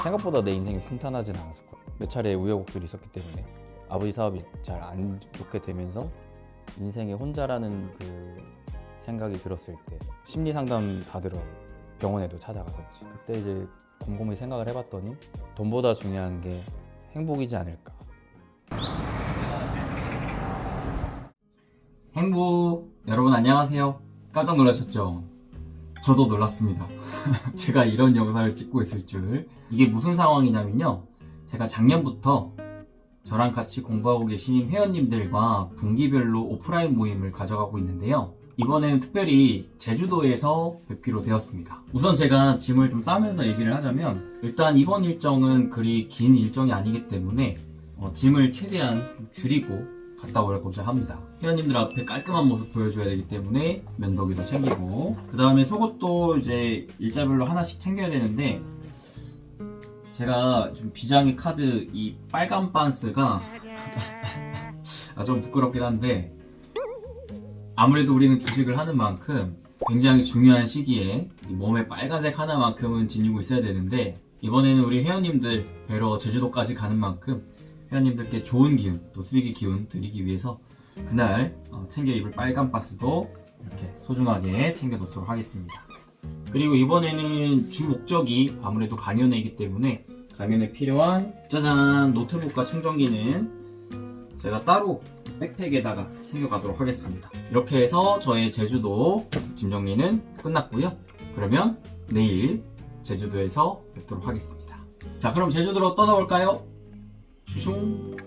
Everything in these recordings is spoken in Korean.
생각보다 내 인생이 순탄하진 않았었거든. 몇 차례 우여곡절이 있었기 때문에 아버지 사업이 잘 안 좋게 되면서 인생에 혼자라는 그 생각이 들었을 때 심리 상담 받으러 병원에도 찾아갔었지. 그때 이제 곰곰이 생각을 해봤더니 돈보다 중요한 게 행복이지 않을까. 행복. 여러분 안녕하세요. 깜짝 놀라셨죠? 저도 놀랐습니다. 제가 이런 영상을 찍고 있을 줄. 이게 무슨 상황이냐면요, 제가 작년부터 저랑 같이 공부하고 계신 회원님들과 분기별로 오프라인 모임을 가져가고 있는데요, 이번에는 특별히 제주도에서 뵙기로 되었습니다. 우선 제가 짐을 좀 싸면서 얘기를 하자면, 일단 이번 일정은 그리 긴 일정이 아니기 때문에 짐을 최대한 좀 줄이고 갔다 오려고자 합니다. 회원님들 앞에 깔끔한 모습 보여줘야 되기 때문에 면도기도 챙기고, 그 다음에 속옷도 이제 일자별로 하나씩 챙겨야 되는데, 제가 좀 비장의 카드 이 빨간 반스가 좀 부끄럽긴 한데, 아무래도 우리는 주식을 하는 만큼 굉장히 중요한 시기에 이 몸에 빨간색 하나만큼은 지니고 있어야 되는데, 이번에는 우리 회원님들 뵈러 제주도까지 가는 만큼 회원님들께 좋은 기운, 또 수익의 기운 드리기 위해서 그날 챙겨 입을 빨간 바스도 이렇게 소중하게 챙겨 놓도록 하겠습니다. 그리고 이번에는 주 목적이 아무래도 강연회이기 때문에 강연에 필요한 짜잔 노트북과 충전기는 제가 따로 백팩에다가 챙겨가도록 하겠습니다. 이렇게 해서 저의 제주도 짐 정리는 끝났고요. 그러면 내일 제주도에서 뵙도록 하겠습니다. 자, 그럼 제주도로 떠나볼까요? 슝.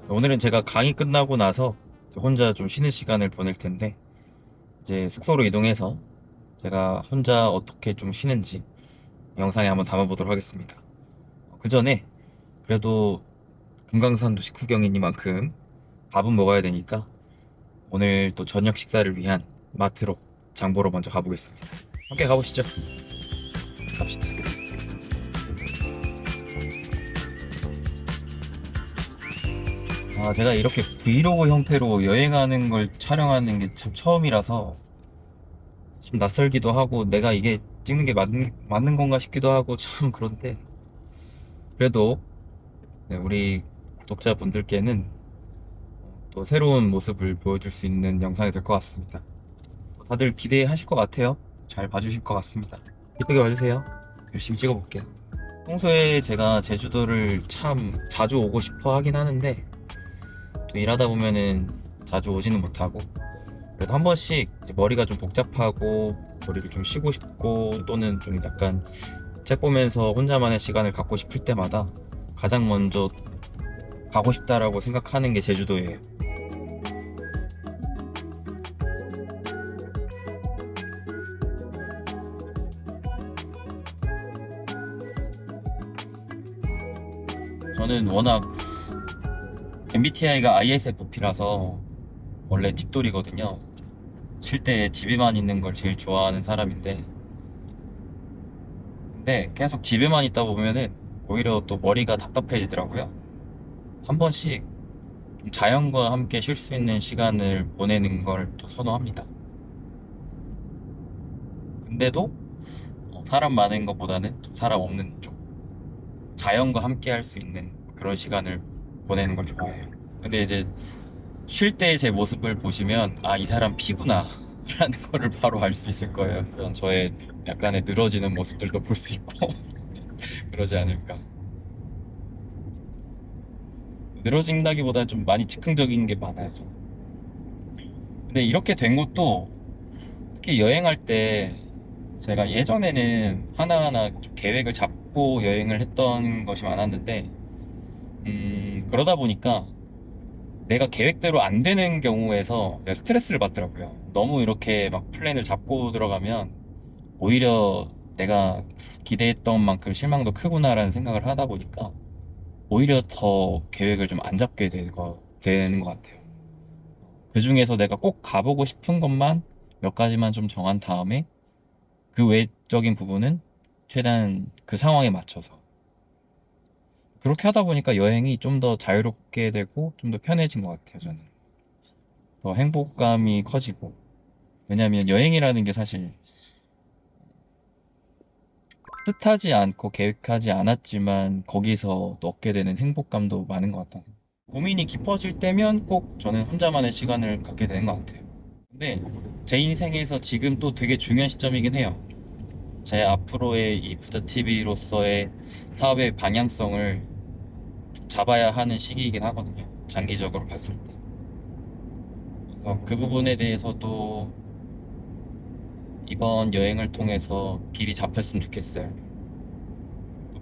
오늘은 제가 강의 끝나고 나서 혼자 좀 쉬는 시간을 보낼 텐데, 이제 숙소로 이동해서 제가 혼자 어떻게 좀 쉬는지 영상에 한번 담아보도록 하겠습니다. 그 전에 그래도 금강산 도시구경이니만큼 밥은 먹어야 되니까 오늘 또 저녁 식사를 위한 마트로 장보러 먼저 가보겠습니다. 함께 가보시죠. 갑시다. 제가 이렇게 브이로그 형태로 여행하는 걸 촬영하는 게 참 처음이라서 좀 낯설기도 하고, 내가 이게 찍는 게 맞는 건가 싶기도 하고, 참 그런데 그래도 우리 구독자분들께는 또 새로운 모습을 보여줄 수 있는 영상이 될 것 같습니다. 다들 기대하실 것 같아요. 잘 봐주실 것 같습니다. 이쁘게 봐주세요. 열심히 찍어볼게요. 평소에 제가 제주도를 참 자주 오고 싶어 하긴 하는데, 또 일하다 보면은 자주 오지는 못하고, 그래도 한 번씩 머리가 좀 복잡하고 머리를 좀 쉬고 싶고, 또는 좀 약간 책 보면서 혼자만의 시간을 갖고 싶을 때마다 가장 먼저 가고 싶다라고 생각하는 게 제주도예요. 저는 워낙 MBTI가 ISFP라서 원래 집돌이거든요. 쉴 때 집에만 있는 걸 제일 좋아하는 사람인데, 근데 계속 집에만 있다 보면은 오히려 또 머리가 답답해지더라고요. 한 번씩 좀 자연과 함께 쉴 수 있는 시간을 보내는 걸 또 선호합니다. 근데도 사람 많은 것보다는 좀 사람 없는 쪽, 자연과 함께 할 수 있는 그런 시간을 보내는 걸 좋아해요. 근데 이제 쉴 때 제 모습을 보시면, 이 사람 피구나 라는 거를 바로 알 수 있을 거예요. 그런 저의 약간의 늘어지는 모습들도 볼 수 있고 그러지 않을까. 늘어진다기보다는 좀 많이 즉흥적인 게 많아요, 저는. 근데 이렇게 된 것도 특히 여행할 때, 제가 예전에는 하나하나 좀 계획을 잡고 여행을 했던 것이 많았는데, 그러다 보니까 내가 계획대로 안 되는 경우에서 내가 스트레스를 받더라고요. 너무 이렇게 막 플랜을 잡고 들어가면 오히려 내가 기대했던 만큼 실망도 크구나라는 생각을 하다 보니까 오히려 더 계획을 좀 안 잡게 되는 것 같아요. 그 중에서 내가 꼭 가보고 싶은 것만 몇 가지만 좀 정한 다음에 그 외적인 부분은 최대한 그 상황에 맞춰서 그렇게 하다 보니까 여행이 좀 더 자유롭게 되고 좀 더 편해진 것 같아요. 저는 더 행복감이 커지고, 왜냐하면 여행이라는 게 사실 뜻하지 않고 계획하지 않았지만 거기서 또 얻게 되는 행복감도 많은 것 같아요. 고민이 깊어질 때면 꼭 저는 혼자만의 시간을 갖게 되는 것 같아요. 근데 제 인생에서 지금 또 되게 중요한 시점이긴 해요. 제 앞으로의 이 부자TV로서의 사업의 방향성을 좀 잡아야 하는 시기이긴 하거든요. 장기적으로 봤을 때. 그래서 그 부분에 대해서도 이번 여행을 통해서 길이 잡혔으면 좋겠어요.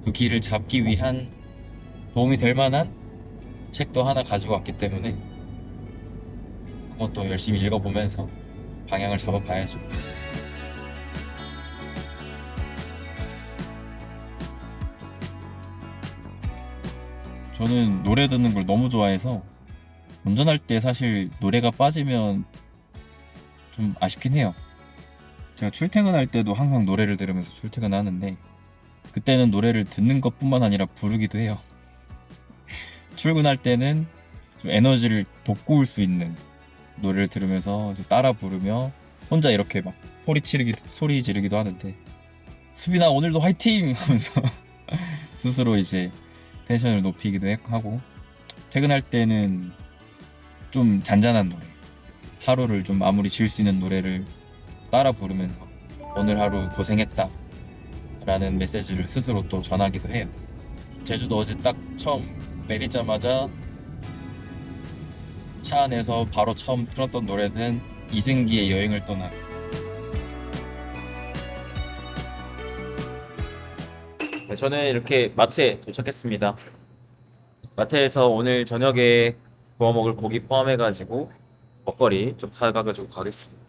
그 길을 잡기 위한 도움이 될 만한 책도 하나 가지고 왔기 때문에 한번 또 열심히 읽어보면서 방향을 잡아봐야죠. 저는 노래 듣는 걸 너무 좋아해서 운전할 때 사실 노래가 빠지면 좀 아쉽긴 해요. 제가 출퇴근할 때도 항상 노래를 들으면서 출퇴근하는데 그때는 노래를 듣는 것뿐만 아니라 부르기도 해요. 출근할 때는 좀 에너지를 돋구울 수 있는 노래를 들으면서 이제 따라 부르며 혼자 이렇게 막 소리 지르기도 하는데 수빈아 오늘도 화이팅! 하면서 스스로 이제 텐션을 높이기도 하고 퇴근할 때는 좀 잔잔한 노래 하루를 좀 마무리 지을 수 있는 노래를 따라 부르면서 오늘 하루 고생했다 라는 메시지를 스스로 또 전하기도 해요. 제주도 어제 딱 처음 내리자마자 차 안에서 바로 처음 틀었던 노래는 이승기의 여행을 떠나. 네, 저는 이렇게 마트에 도착했습니다. 마트에서 오늘 저녁에 구워 먹을 고기 포함해가지고 먹거리 좀 사가지고 가겠습니다.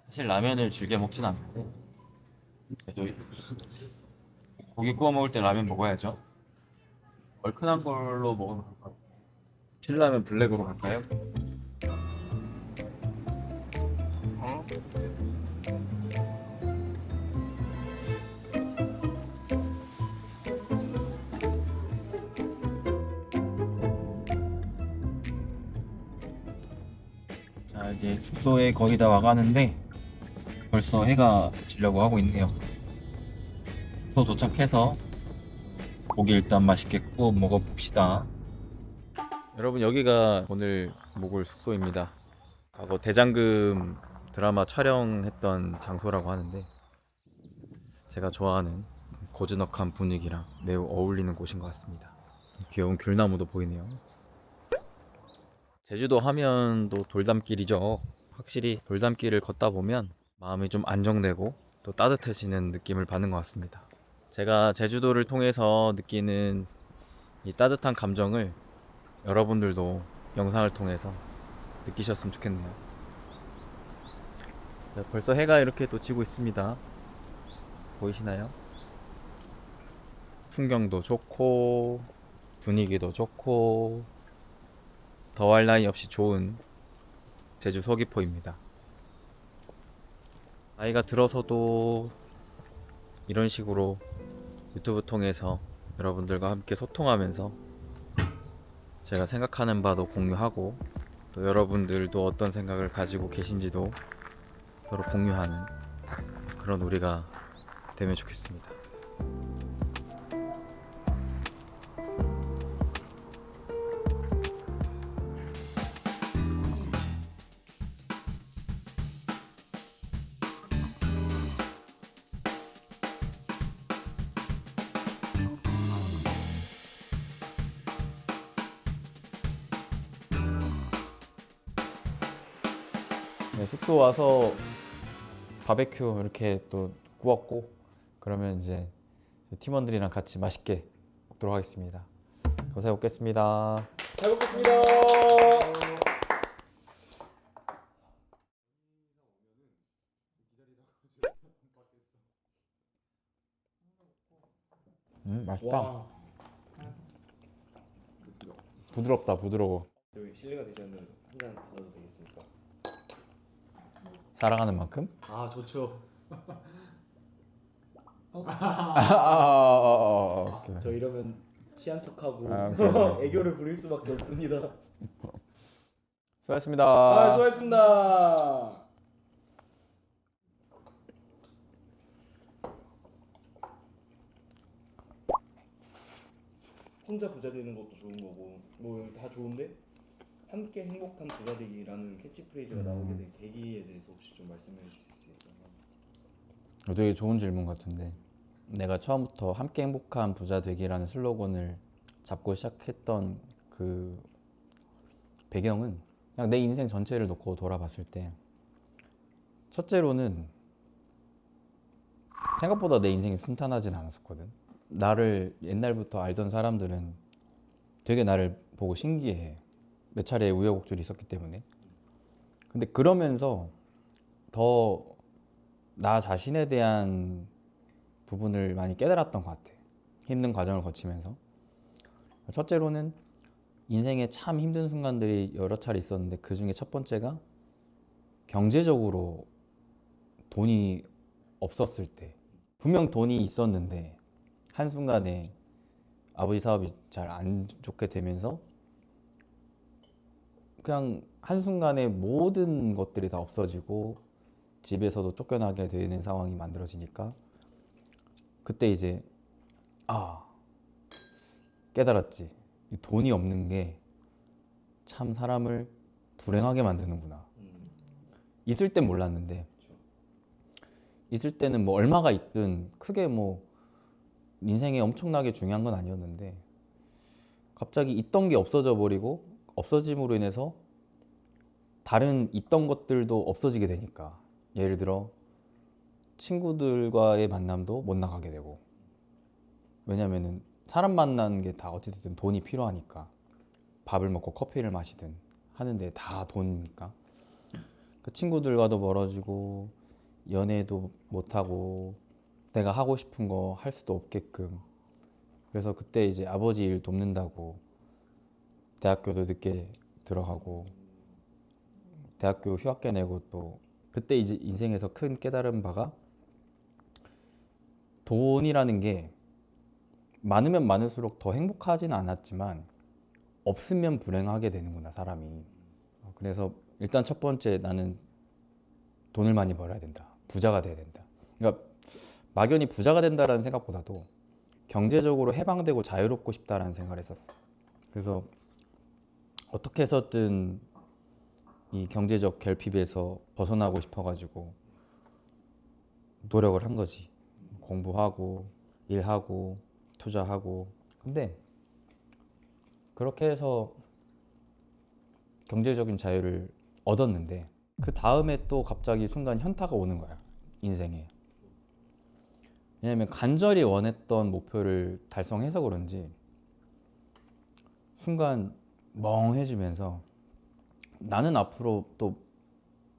사실 라면을 즐겨 먹진 않는데 그래도 고기 구워 먹을 때 라면 먹어야죠. 얼큰한 걸로 먹으면 될까요? 신라면 블랙으로 갈까요? 자, 이제 숙소에 거의 다 와가는데 벌써 해가 지려고 하고 있네요. 숙소 도착해서 고기 일단 맛있게 구워 먹어봅시다. 여러분, 여기가 오늘 묵을 숙소입니다. 과거 대장금 드라마 촬영했던 장소라고 하는데 제가 좋아하는 고즈넉한 분위기랑 매우 어울리는 곳인 것 같습니다. 귀여운 귤나무도 보이네요. 제주도 하면 또 돌담길이죠. 확실히 돌담길을 걷다 보면 마음이 좀 안정되고 또 따뜻해지는 느낌을 받는 것 같습니다. 제가 제주도를 통해서 느끼는 이 따뜻한 감정을 여러분들도 영상을 통해서 느끼셨으면 좋겠네요. 자, 벌써 해가 이렇게 또 지고 있습니다. 보이시나요? 풍경도 좋고 분위기도 좋고 더할 나위 없이 좋은 제주 서귀포입니다. 나이가 들어서도 이런 식으로 유튜브 통해서 여러분들과 함께 소통하면서 제가 생각하는 바도 공유하고 또 여러분들도 어떤 생각을 가지고 계신지도 서로 공유하는 그런 우리가 되면 좋겠습니다. 네, 숙소 와서 바베큐 이렇게 또 구웠고 그러면 이제 팀원들이랑 같이 맛있게 먹도록 하겠습니다. 감사히 먹겠습니다. 잘 먹겠습니다. 맛있다. 와. 부드럽다, 부드러워. 여기 실례가 되자면 한잔 받아도 되겠습니까? 사랑하는 만큼? 아 좋죠. 오케이. 저 이러면 취한 척하고 오케이. 애교를 부릴 수밖에 없습니다. 수고하셨습니다. 아 수고하셨습니다. 혼자 부자 되는 것도 좋은 거고 뭐 다 좋은데 함께 행복한 부자 되기라는 캐치프레이즈가 나오게 된 계기에 대해서 혹시 좀 말씀해 주실 수 있나요? 되게 좋은 질문 같은데, 내가 처음부터 함께 행복한 부자 되기라는 슬로건을 잡고 시작했던 그 배경은 그냥 내 인생 전체를 놓고 돌아봤을 때, 첫째로는 생각보다 내 인생이 순탄하진 않았었거든. 나를 옛날부터 알던 사람들은 되게 나를 보고 신기해. 몇 차례 우여곡절이 있었기 때문에. 근데 그러면서 더 나 자신에 대한 부분을 많이 깨달았던 것 같아. 힘든 과정을 거치면서. 첫째로는 인생에 참 힘든 순간들이 여러 차례 있었는데, 그 중에 첫 번째가 경제적으로 돈이 없었을 때. 분명 돈이 있었는데 한순간에 아버지 사업이 잘 안 좋게 되면서 그냥 한순간에 모든 것들이 다 없어지고 집에서도 쫓겨나게 되는 상황이 만들어지니까, 그때 이제 깨달았지. 이 돈이 없는 게 참 사람을 불행하게 만드는구나. 있을 땐 몰랐는데, 있을 때는 뭐 얼마가 있든 크게 뭐 인생에 엄청나게 중요한 건 아니었는데, 갑자기 있던 게 없어져 버리고 없어짐으로 인해서 다른 있던 것들도 없어지게 되니까, 예를 들어 친구들과의 만남도 못 나가게 되고, 왜냐면은 사람 만나는 게 다 어쨌든 돈이 필요하니까, 밥을 먹고 커피를 마시든 하는데 다 돈이니까 그 친구들과도 멀어지고 연애도 못하고 내가 하고 싶은 거 할 수도 없게끔. 그래서 그때 이제 아버지 일 돕는다고 대학교도 늦게 들어가고 대학교 휴학계 내고, 또 그때 이제 인생에서 큰 깨달은 바가, 돈이라는 게 많으면 많을수록 더 행복하지는 않았지만 없으면 불행하게 되는구나, 사람이. 그래서 일단 첫 번째, 나는 돈을 많이 벌어야 된다, 부자가 돼야 된다. 그러니까 막연히 부자가 된다라는 생각보다도 경제적으로 해방되고 자유롭고 싶다라는 생각을 했었어. 그래서 어떻게 해서든 이 경제적 결핍에서 벗어나고 싶어가지고 노력을 한 거지. 공부하고 일하고 투자하고. 근데 그렇게 해서 경제적인 자유를 얻었는데, 그 다음에 또 갑자기 순간 현타가 오는 거야, 인생에. 왜냐면 간절히 원했던 목표를 달성해서 그런지 순간 멍해지면서 나는 앞으로 또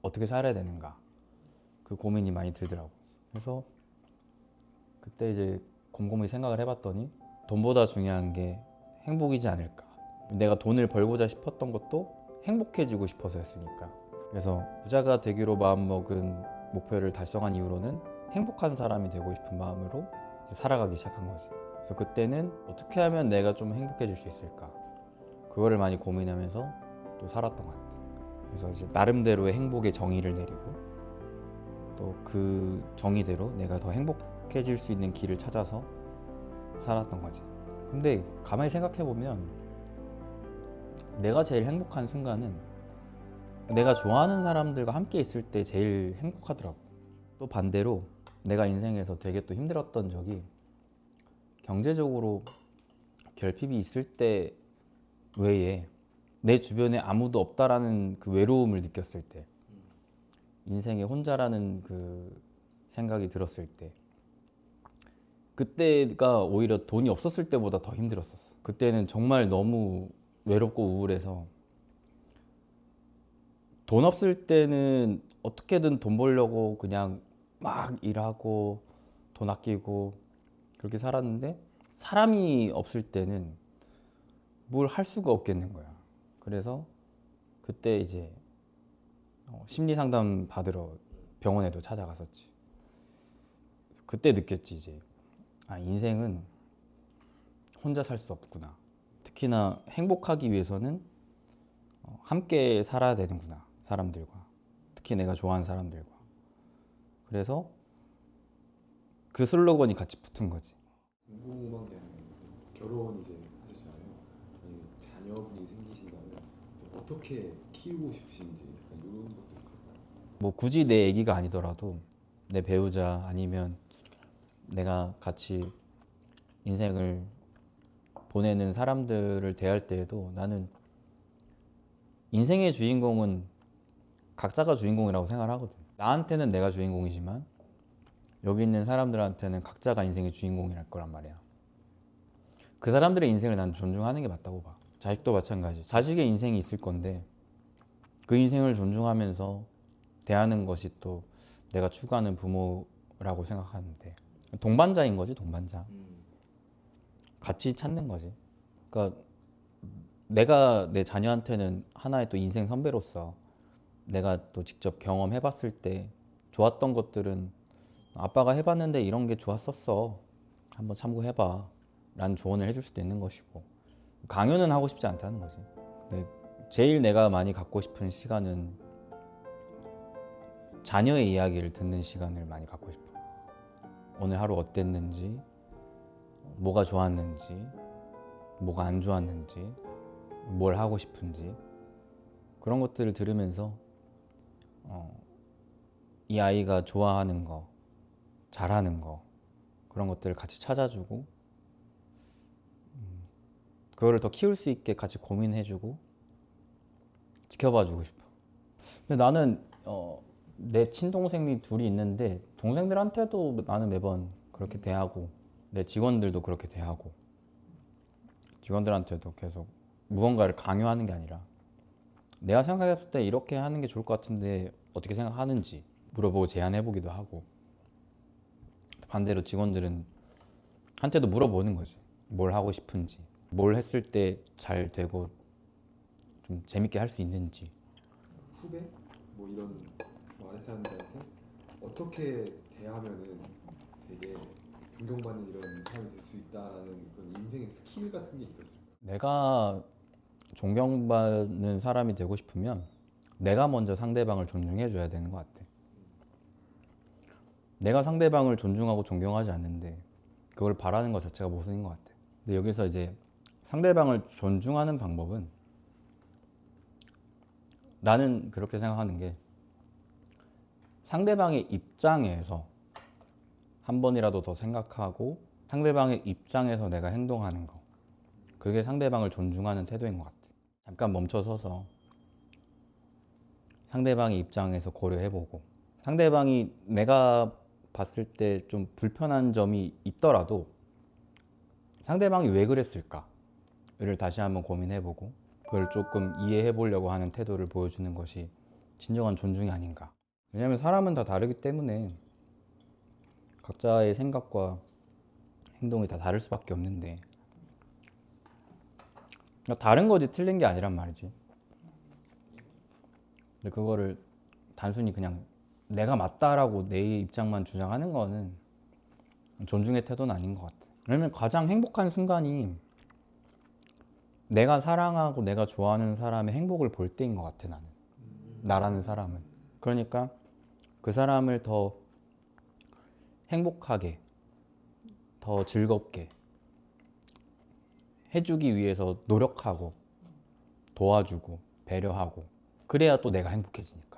어떻게 살아야 되는가, 그 고민이 많이 들더라고. 그래서 그때 이제 곰곰이 생각을 해봤더니, 돈보다 중요한 게 행복이지 않을까. 내가 돈을 벌고자 싶었던 것도 행복해지고 싶어서였으니까. 그래서 부자가 되기로 마음먹은 목표를 달성한 이후로는 행복한 사람이 되고 싶은 마음으로 살아가기 시작한 거지. 그래서 그때는 어떻게 하면 내가 좀 행복해질 수 있을까, 그거를 많이 고민하면서 또 살았던 것 같아. 그래서 이제 나름대로의 행복의 정의를 내리고, 또 그 정의대로 내가 더 행복해질 수 있는 길을 찾아서 살았던 거지. 근데 가만히 생각해보면 내가 제일 행복한 순간은 내가 좋아하는 사람들과 함께 있을 때 제일 행복하더라고. 또 반대로 내가 인생에서 되게 또 힘들었던 적이, 경제적으로 결핍이 있을 때 외에 내 주변에 아무도 없다라는 그 외로움을 느꼈을 때, 인생에 혼자라는 그 생각이 들었을 때, 그때가 오히려 돈이 없었을 때보다 더 힘들었었어. 그때는 정말 너무 외롭고 우울해서, 돈 없을 때는 어떻게든 돈 벌려고 그냥 막 일하고 돈 아끼고 그렇게 살았는데, 사람이 없을 때는 뭘 할 수가 없겠는 거야. 그래서 그때 이제 심리 상담 받으러 병원에도 찾아갔었지. 그때 느꼈지 이제 인생은 혼자 살 수 없구나. 특히나 행복하기 위해서는 함께 살아야 되는구나. 사람들과. 특히 내가 좋아하는 사람들과. 그래서 그 슬로건이 같이 붙은 거지. 궁금한 게 아니라 결혼 이제 하셨잖아요. 아니, 자녀분이 생기신다면 어떻게 키우고 싶으신지 약간 이런 것도 있을까요? 뭐 굳이 내 애기가 아니더라도 내 배우자 아니면 내가 같이 인생을 보내는 사람들을 대할 때에도 나는 인생의 주인공은 각자가 주인공이라고 생각을 하거든. 나한테는 내가 주인공이지만 여기 있는 사람들한테는 각자가 인생의 주인공이랄 거란 말이야. 그 사람들의 인생을 난 존중하는 게 맞다고 봐. 자식도 마찬가지. 자식의 인생이 있을 건데 그 인생을 존중하면서 대하는 것이 또 내가 추구하는 부모라고 생각하는데 동반자인 거지, 동반자. 같이 찾는 거지. 그러니까 내가 내 자녀한테는 하나의 또 인생 선배로서 내가 또 직접 경험해봤을 때 좋았던 것들은 아빠가 해봤는데 이런 게 좋았었어. 한번 참고해봐. 라는 조언을 해줄 수도 있는 것이고 강요는 하고 싶지 않다는 거지. 근데 제일 내가 많이 갖고 싶은 시간은 자녀의 이야기를 듣는 시간을 많이 갖고 싶어. 오늘 하루 어땠는지, 뭐가 좋았는지, 뭐가 안 좋았는지, 뭘 하고 싶은지 그런 것들을 들으면서 이 아이가 좋아하는 거, 잘하는 거 그런 것들을 같이 찾아주고 그거를 더 키울 수 있게 같이 고민해주고 지켜봐주고 싶어. 근데 나는 내 친동생이 둘이 있는데 동생들한테도 나는 매번 그렇게 대하고 내 직원들도 그렇게 대하고 직원들한테도 계속 무언가를 강요하는 게 아니라 내가 생각했을 때 이렇게 하는 게 좋을 것 같은데 어떻게 생각하는지 물어보고 제안해보기도 하고 반대로 직원들은 한테도 물어보는 거지. 뭘 하고 싶은지, 뭘 했을 때 잘 되고 좀 재밌게 할 수 있는지. 후배? 뭐 이런 아래 사람들한테 어떻게 대하면은 되게 존경받는 이런 사람이 될 수 있다라는 그런 인생의 스킬 같은 게 있었을까요? 내가 존경받는 사람이 되고 싶으면 내가 먼저 상대방을 존중해줘야 되는 것 같아. 내가 상대방을 존중하고 존경하지 않는데 그걸 바라는 것 자체가 모순인 것 같아. 근데 여기서 이제 상대방을 존중하는 방법은 나는 그렇게 생각하는 게 상대방의 입장에서 한 번이라도 더 생각하고 상대방의 입장에서 내가 행동하는 거 그게 상대방을 존중하는 태도인 것 같아. 잠깐 멈춰서서 상대방의 입장에서 고려해보고 상대방이 내가 봤을 때 좀 불편한 점이 있더라도 상대방이 왜 그랬을까를 다시 한번 고민해보고 그걸 조금 이해해보려고 하는 태도를 보여주는 것이 진정한 존중이 아닌가. 왜냐하면 사람은 다 다르기 때문에 각자의 생각과 행동이 다 다를 수밖에 없는데 다른 거지 틀린 게 아니란 말이지. 근데 그거를 단순히 그냥 내가 맞다라고 내 입장만 주장하는 거는 존중의 태도는 아닌 것 같아. 왜냐면 가장 행복한 순간이 내가 사랑하고 내가 좋아하는 사람의 행복을 볼 때인 것 같아. 나는 나라는 사람은. 그러니까 그 사람을 더 행복하게 더 즐겁게 해주기 위해서 노력하고 도와주고 배려하고 그래야 또 내가 행복해지니까.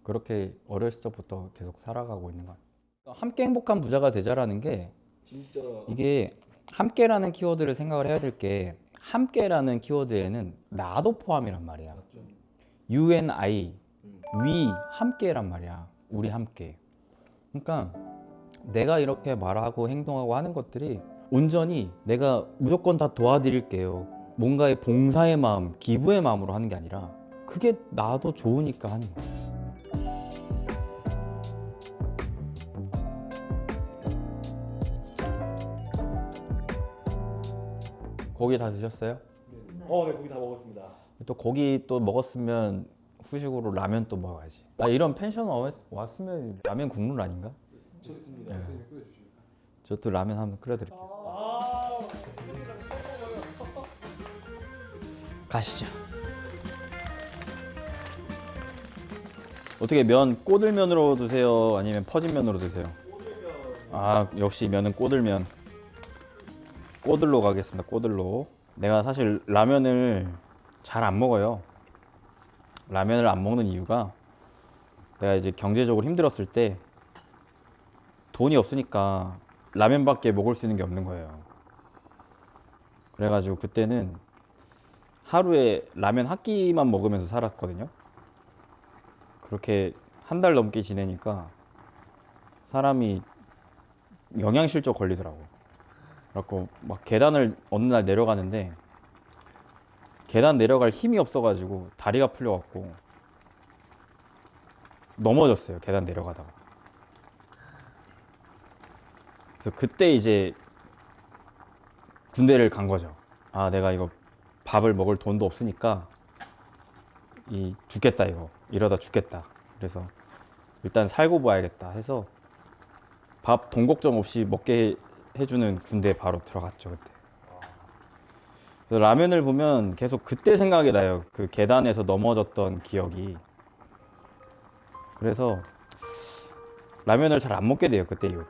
그렇게 어렸을 때부터 계속 살아가고 있는 것 같아요. 함께 행복한 부자가 되자라는 게 진짜 이게 함께라는 키워드를 생각을 해야 될 게 함께라는 키워드에는 나도 포함이란 말이야. You and I, we 함께란 말이야. 우리 함께. 그러니까 내가 이렇게 말하고 행동하고 하는 것들이 온전히 내가 무조건 다 도와드릴게요. 뭔가의 봉사의 마음, 기부의 마음으로 하는 게 아니라 그게 나도 좋으니까 하는 거야. 고기 다 드셨어요? 네, 고기 다 먹었습니다. 또 고기 또 먹었으면 후식으로 라면 또 먹어야지. 나 이런 펜션 왔으면 라면 국룰 아닌가? 좋습니다. 네. 네. 끓여주시면. 저 또 라면 한번 끓여드릴게요. 가시죠. 어떻게 면 꼬들면으로 드세요? 아니면 퍼진 면으로 드세요? 아 역시 면은 꼬들면. 꼬들로 가겠습니다. 꼬들로. 내가 사실 라면을 잘 안 먹어요. 라면을 안 먹는 이유가 내가 이제 경제적으로 힘들었을 때 돈이 없으니까 라면밖에 먹을 수 있는 게 없는 거예요. 그래가지고 그때는 하루에 라면 한 끼만 먹으면서 살았거든요. 그렇게 한 달 넘게 지내니까 사람이 영양실조 걸리더라고. 그래갖고 막 계단을 어느 날 내려가는데 계단 내려갈 힘이 없어가지고 다리가 풀려갖고 넘어졌어요. 계단 내려가다가. 그래서 그때 이제 군대를 간 거죠. 아 내가 이거 밥을 먹을 돈도 없으니까 죽겠다 이거. 이러다 죽겠다. 그래서 일단 살고 봐야겠다 해서 밥 돈 걱정 없이 먹게 해주는 군대에 바로 들어갔죠 그때. 그래서 라면을 보면 계속 그때 생각이 나요. 그 계단에서 넘어졌던 기억이. 그래서 라면을 잘 안 먹게 돼요 그때 이후로.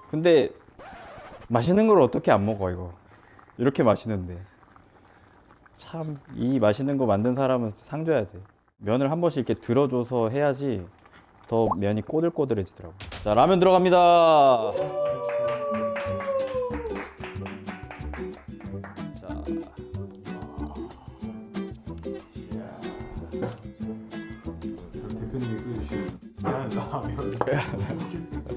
근데 맛있는 걸 어떻게 안 먹어 이거. 이렇게 맛있는데. 참 이 맛있는 거 만든 사람은 상 줘야 돼. 면을 한 번씩 이렇게 들어줘서 해야지 더 면이 꼬들꼬들해지더라고. 자 라면 들어갑니다. 자 대표님이 끓여주신 라면 잘 먹겠습니다.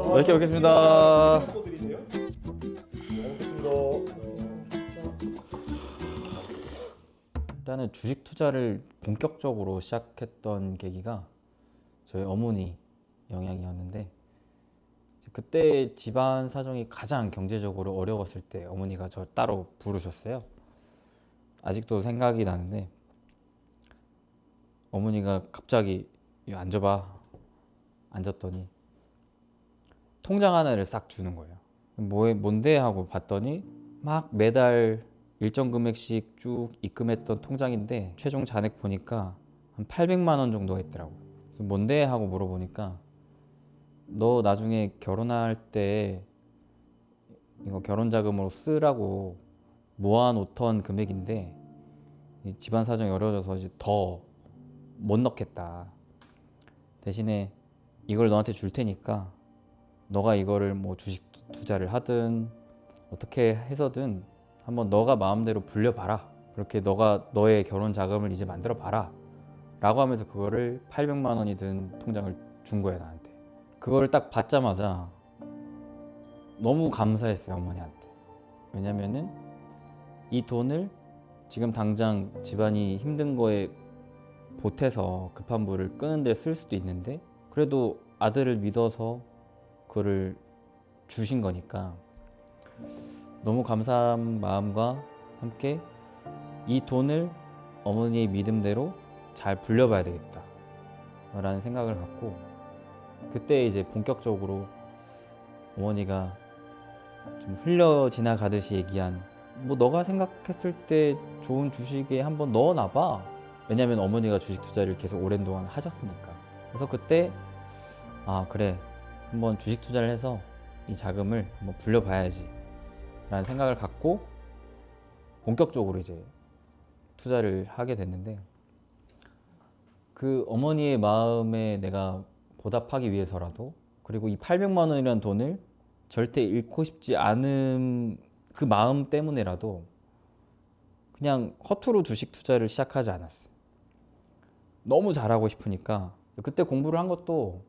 맛있게 먹겠습니다. 드리네요. 먹겠습니다. 일단은 주식 투자를 본격적으로 시작했던 계기가 저희 어머니 영향이었는데, 그때 집안 사정이 가장 경제적으로 어려웠을 때 어머니가 저 따로 부르셨어요. 아직도 생각이 나는데 어머니가 갑자기 "이거 앉아봐." 앉았더니 통장 하나를 싹 주는 거예요. 뭔데 하고 봤더니 막 매달 일정 금액씩 쭉 입금했던 통장인데 최종 잔액 보니까 한 800만 원 정도가 있더라고요. 그래서 뭔데 하고 물어보니까 "너 나중에 결혼할 때 이거 결혼 자금으로 쓰라고 모아놓던 금액인데 이 집안 사정이 어려워져서 이제 더 못 넣겠다. 대신에 이걸 너한테 줄 테니까 너가 이거를 뭐 주식 투자를 하든 어떻게 해서든 한번 너가 마음대로 불려봐라. 그렇게 너가 너의 결혼 자금을 이제 만들어 봐라." 라고 하면서 그거를 800만 원이 든 통장을 준 거예요, 나한테. 그거를 딱 받자마자 너무 감사했어요, 어머니한테. 왜냐면은 이 돈을 지금 당장 집안이 힘든 거에 보태서 급한 불을 끄는 데 쓸 수도 있는데 그래도 아들을 믿어서 그거를 주신 거니까 너무 감사한 마음과 함께 이 돈을 어머니의 믿음대로 잘 불려봐야 되겠다 라는 생각을 갖고, 그때 이제 본격적으로 어머니가 좀 흘려 지나가듯이 얘기한 "뭐 너가 생각했을 때 좋은 주식에 한번 넣어놔봐." 왜냐면 어머니가 주식 투자를 계속 오랜 동안 하셨으니까. 그래서 그때 "아 그래, 한번 주식 투자를 해서 이 자금을 한번 불려봐야지 라는 생각을 갖고 본격적으로 이제 투자를 하게 됐는데, 그 어머니의 마음에 내가 보답하기 위해서라도, 그리고 이 800만 원이라는 돈을 절대 잃고 싶지 않은 그 마음 때문에라도 그냥 허투루 주식 투자를 시작하지 않았어. 너무 잘하고 싶으니까. 그때 공부를 한 것도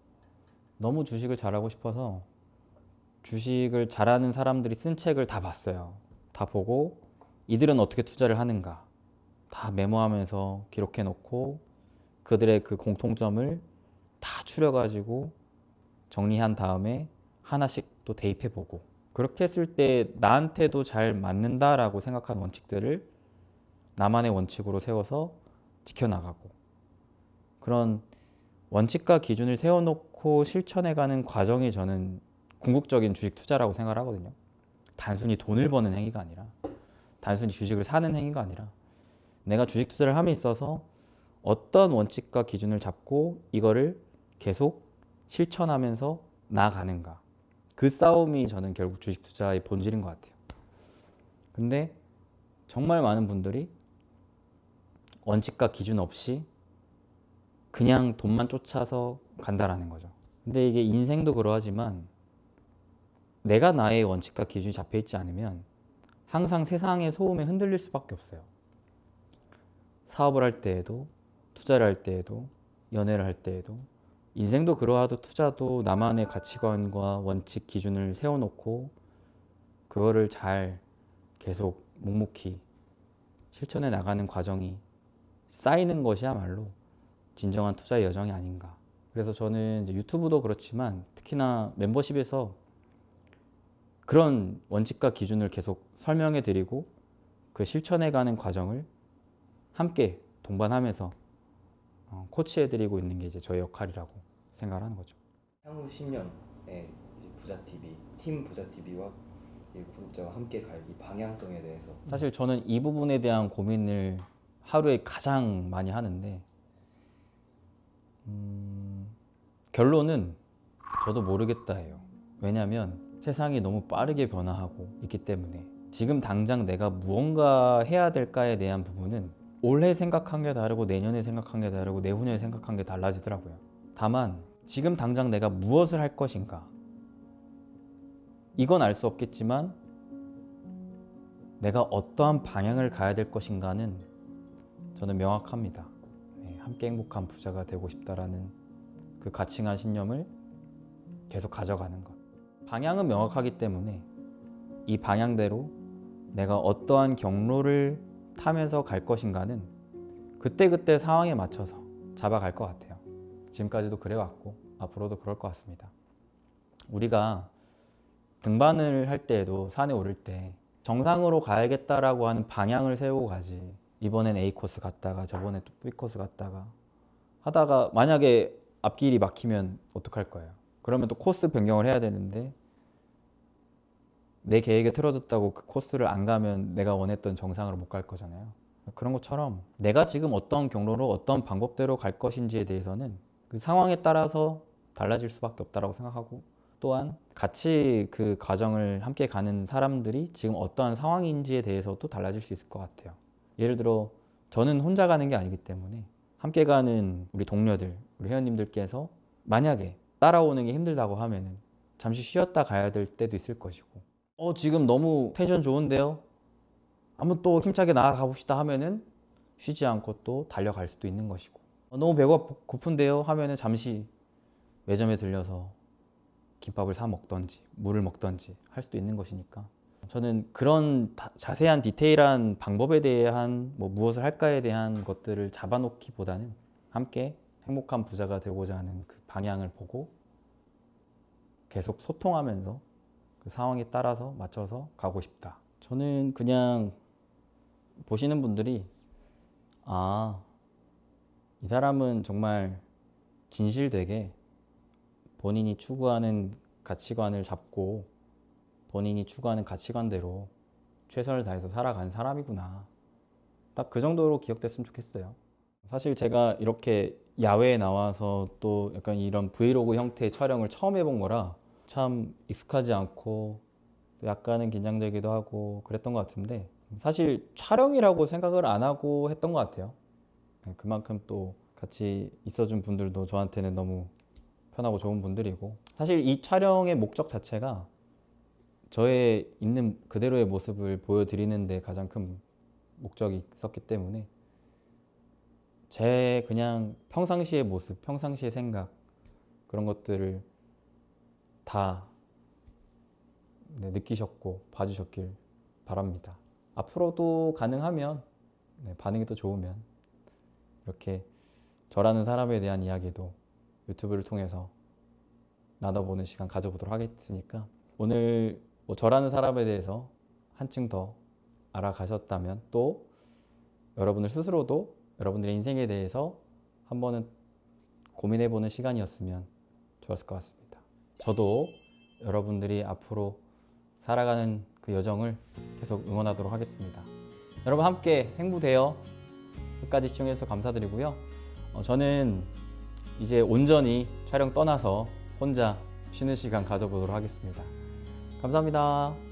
너무 주식을 잘하고 싶어서 주식을 잘하는 사람들이 쓴 책을 다 봤어요. 다 보고 이들은 어떻게 투자를 하는가 다 메모하면서 기록해 놓고 그들의 그 공통점을 다 추려가지고 정리한 다음에 하나씩 또 대입해 보고 그렇게 했을 때 나한테도 잘 맞는다라고 생각하는 원칙들을 나만의 원칙으로 세워서 지켜나가고, 그런 원칙과 기준을 세워놓고 실천해가는 과정이 저는 궁극적인 주식 투자라고 생각을 하거든요. 단순히 돈을 버는 행위가 아니라, 단순히 주식을 사는 행위가 아니라, 내가 주식 투자를 함에 있어서 어떤 원칙과 기준을 잡고 이거를 계속 실천하면서 나아가는가, 그 싸움이 저는 결국 주식 투자의 본질인 것 같아요. 근데 정말 많은 분들이 원칙과 기준 없이 그냥 돈만 쫓아서 간다라는 거죠. 근데 이게 인생도 그러하지만 내가 나의 원칙과 기준이 잡혀 있지 않으면 항상 세상의 소음에 흔들릴 수밖에 없어요. 사업을 할 때에도, 투자를 할 때에도, 연애를 할 때에도, 인생도 그러하도 투자도 나만의 가치관과 원칙, 기준을 세워놓고 그거를 잘 계속 묵묵히 실천해 나가는 과정이 쌓이는 것이야말로 진정한 투자의 여정이 아닌가. 그래서 저는 이제 유튜브도 그렇지만 특히나 멤버십에서 그런 원칙과 기준을 계속 설명해 드리고 그 실천해 가는 과정을 함께 동반하면서 코치해 드리고 있는 게 이제 저의 역할이라고 생각을 하는 거죠. 향후 10년에 이제 부자TV, 팀 부자TV와 구독자와 함께 갈 이 방향성에 대해서 사실 저는 이 부분에 대한 고민을 하루에 가장 많이 하는데 결론은 저도 모르겠다 해요. 왜냐하면 세상이 너무 빠르게 변화하고 있기 때문에 지금 당장 내가 무언가 해야 될까에 대한 부분은 올해 생각한 게 다르고 내년에 생각한 게 다르고 내후년에 생각한 게 달라지더라고요. 다만 지금 당장 내가 무엇을 할 것인가, 이건 알 수 없겠지만 내가 어떠한 방향을 가야 될 것인가는 저는 명확합니다. 함께 행복한 부자가 되고 싶다라는 그 가칭한 신념을 계속 가져가는 것. 방향은 명확하기 때문에 이 방향대로 내가 어떠한 경로를 타면서 갈 것인가는 그때그때 상황에 맞춰서 잡아갈 것 같아요. 지금까지도 그래왔고 앞으로도 그럴 것 같습니다. 우리가 등반을 할 때에도 산에 오를 때 정상으로 가야겠다라고 하는 방향을 세우고 가지, 이번엔 A 코스 갔다가 저번에 또 B 코스 갔다가 하다가 만약에 앞길이 막히면 어떡할 거예요? 그러면 또 코스 변경을 해야 되는데 내 계획에 틀어졌다고 그 코스를 안 가면 내가 원했던 정상으로 못 갈 거잖아요. 그런 것처럼 내가 지금 어떤 경로로 어떤 방법대로 갈 것인지에 대해서는 그 상황에 따라서 달라질 수밖에 없다고 생각하고, 또한 같이 그 과정을 함께 가는 사람들이 지금 어떠한 상황인지에 대해서도 달라질 수 있을 것 같아요. 예를 들어 저는 혼자 가는 게 아니기 때문에 함께 가는 우리 동료들, 우리 회원님들께서 만약에 따라오는 게 힘들다고 하면은 잠시 쉬었다 가야 될 때도 있을 것이고, 지금 너무 텐션 좋은데요? 한번 또 힘차게 나아가 봅시다 하면은 쉬지 않고 또 달려갈 수도 있는 것이고, 너무 배가 고픈데요 하면은 잠시 매점에 들려서 김밥을 사 먹던지 물을 먹던지 할 수도 있는 것이니까, 저는 그런 자세한 디테일한 방법에 대한 무엇을 할까에 대한 것들을 잡아놓기보다는 함께 행복한 부자가 되고자 하는 그 방향을 보고 계속 소통하면서 그 상황에 따라서 맞춰서 가고 싶다. 저는 그냥 보시는 분들이 이 사람은 정말 진실되게 본인이 추구하는 가치관을 잡고 본인이 추구하는 가치관대로 최선을 다해서 살아간 사람이구나, 딱 그 정도로 기억됐으면 좋겠어요. 사실 제가 이렇게 야외에 나와서 또 약간 이런 브이로그 형태의 촬영을 처음 해본 거라 참 익숙하지 않고 또 약간은 긴장되기도 하고 그랬던 것 같은데, 사실 촬영이라고 생각을 안 하고 했던 것 같아요. 그만큼 또 같이 있어준 분들도 저한테는 너무 편하고 좋은 분들이고, 사실 이 촬영의 목적 자체가 저의 있는 그대로의 모습을 보여드리는 데 가장 큰 목적이 있었기 때문에 제 그냥 평상시의 모습, 평상시의 생각, 그런 것들을 다 느끼셨고 봐주셨길 바랍니다. 앞으로도 가능하면 반응이 더 좋으면 이렇게 저라는 사람에 대한 이야기도 유튜브를 통해서 나눠보는 시간 가져보도록 하겠으니까, 오늘 뭐 저라는 사람에 대해서 한층 더 알아가셨다면 또 여러분들 스스로도 여러분들의 인생에 대해서 한 번은 고민해보는 시간이었으면 좋았을 것 같습니다. 저도 여러분들이 앞으로 살아가는 그 여정을 계속 응원하도록 하겠습니다. 여러분 함께 행부되어 끝까지 시청해주셔서 감사드리고요. 저는 이제 온전히 촬영 떠나서 혼자 쉬는 시간 가져보도록 하겠습니다. 감사합니다.